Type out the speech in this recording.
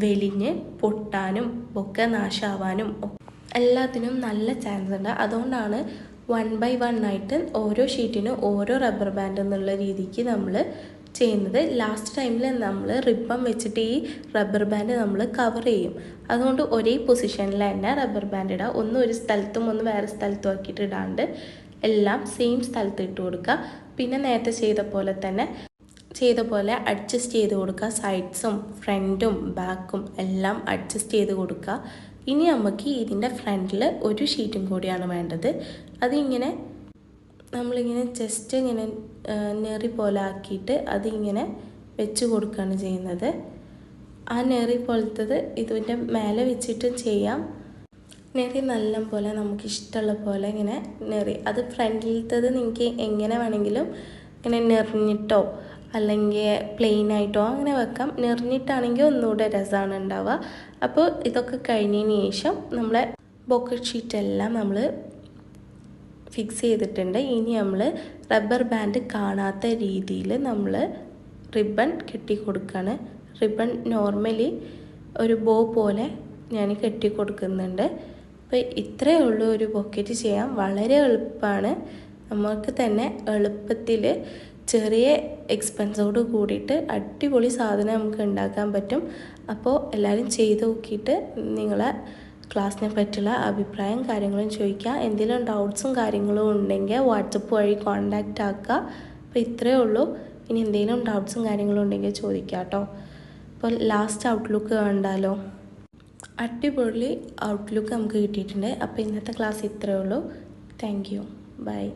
വലിഞ്ഞ് പൊട്ടാനും ഒക്കെ നാശാവാനും എല്ലാത്തിനും നല്ല ചാൻസ് ഉണ്ട്. അതുകൊണ്ടാണ് 1 by 1 ആയിട്ട് ഓരോ ഷീറ്റിനും ഓരോ റബ്ബർ ബാൻഡ് എന്നുള്ള രീതിക്ക് നമ്മൾ ചെയ്യുന്നത്. ലാസ്റ്റ് ടൈമിൽ നമ്മൾ റിബൺ വെച്ചിട്ട് ഈ റബ്ബർ ബാൻഡ് നമ്മൾ കവർ ചെയ്യും. അതുകൊണ്ട് ഒരേ പൊസിഷനിൽ തന്നെ റബ്ബർ ബാൻഡ് ഇടുക. ഒന്ന് ഒരു സ്ഥലത്തും ഒന്ന് വേറെ സ്ഥലത്തും ആക്കിയിട്ട് ഇടാണ്ട് എല്ലാം സെയിം സ്ഥലത്ത് ഇട്ട് കൊടുക്കുക. പിന്നെ നേരത്തെ ചെയ്ത പോലെ അഡ്ജസ്റ്റ് ചെയ്ത് കൊടുക്കുക. സൈഡ്സും ഫ്രണ്ടും ബാക്കും എല്ലാം അഡ്ജസ്റ്റ് ചെയ്ത് കൊടുക്കുക. ഇനി നമുക്ക് ഇതിൻ്റെ ഫ്രണ്ടിൽ ഒരു ഷീറ്റും കൂടിയാണ് വേണ്ടത്. അതിങ്ങനെ നമ്മളിങ്ങനെ ജസ്റ്റ് ഇങ്ങനെ നെറി പോലെ ആക്കിയിട്ട് അതിങ്ങനെ വെച്ച് കൊടുക്കുകയാണ് ചെയ്യുന്നത്. ആ നെറി പോലത്തത് ഇതിൻ്റെ മേലെ വെച്ചിട്ട് ചെയ്യാം. നെറി നല്ല പോലെ നമുക്ക് ഇഷ്ടമുള്ള പോലെ ഇങ്ങനെ നെറി, അത് ഫ്രണ്ടിലത്തത് നിങ്ങൾക്ക് എങ്ങനെ വേണമെങ്കിലും ഇങ്ങനെ നെറിഞ്ഞിട്ടോ അല്ലെങ്കിൽ പ്ലെയിൻ ആയിട്ടോ അങ്ങനെ വെക്കാം. നെറിഞ്ഞിട്ടാണെങ്കിൽ ഒന്നുകൂടെ രസമാണ് ഉണ്ടാവുക. അപ്പോൾ ഇതൊക്കെ കഴിഞ്ഞതിന് ശേഷം നമ്മളെ ബോക്കറ്റ് ഷീറ്റെല്ലാം നമ്മൾ ഫിക്സ് ചെയ്തിട്ടുണ്ട്. ഇനി നമ്മൾ റബ്ബർ ബാൻഡ് കാണാത്ത രീതിയിൽ നമ്മൾ റിബൺ കെട്ടി കൊടുക്കുകയാണ്. റിബൺ നോർമലി ഒരു ബോ പോലെ ഞാൻ കെട്ടി കൊടുക്കുന്നുണ്ട്. അപ്പോൾ ഇത്രയേ ഉള്ളൂ ഒരു ബൊക്കറ്റ് ചെയ്യാൻ. വളരെ എളുപ്പമാണ്. നമുക്ക് തന്നെ എളുപ്പത്തിൽ ചെറിയ എക്സ്പെൻസോട് കൂടിയിട്ട് അടിപൊളി സാധനം നമുക്ക് ഉണ്ടാക്കാൻ പറ്റും. അപ്പോൾ എല്ലാവരും ചെയ്ത് നോക്കിയിട്ട് നിങ്ങളെ ക്ലാസ്സിനെ പറ്റിയുള്ള അഭിപ്രായം കാര്യങ്ങളും ചോദിക്കുക. എന്തെങ്കിലും ഡൗട്ട്സും കാര്യങ്ങളും ഉണ്ടെങ്കിൽ വാട്സപ്പ് വഴി കോൺടാക്റ്റ് ആക്കുക. അപ്പോൾ ഇത്രയേ ഉള്ളൂ. ഇനി എന്തെങ്കിലും ഡൗട്ട്സും കാര്യങ്ങളും ഉണ്ടെങ്കിൽ ചോദിക്കുക കേട്ടോ. അപ്പോൾ ലാസ്റ്റ് ഔട്ട്ലുക്ക് കണ്ടാലോ, അടിപൊളി ഔട്ട്ലുക്ക് നമുക്ക് കിട്ടിയിട്ടുണ്ട്. അപ്പോൾ ഇന്നത്തെ ക്ലാസ് ഇത്രയേ ഉള്ളൂ. Thank you. ബൈ.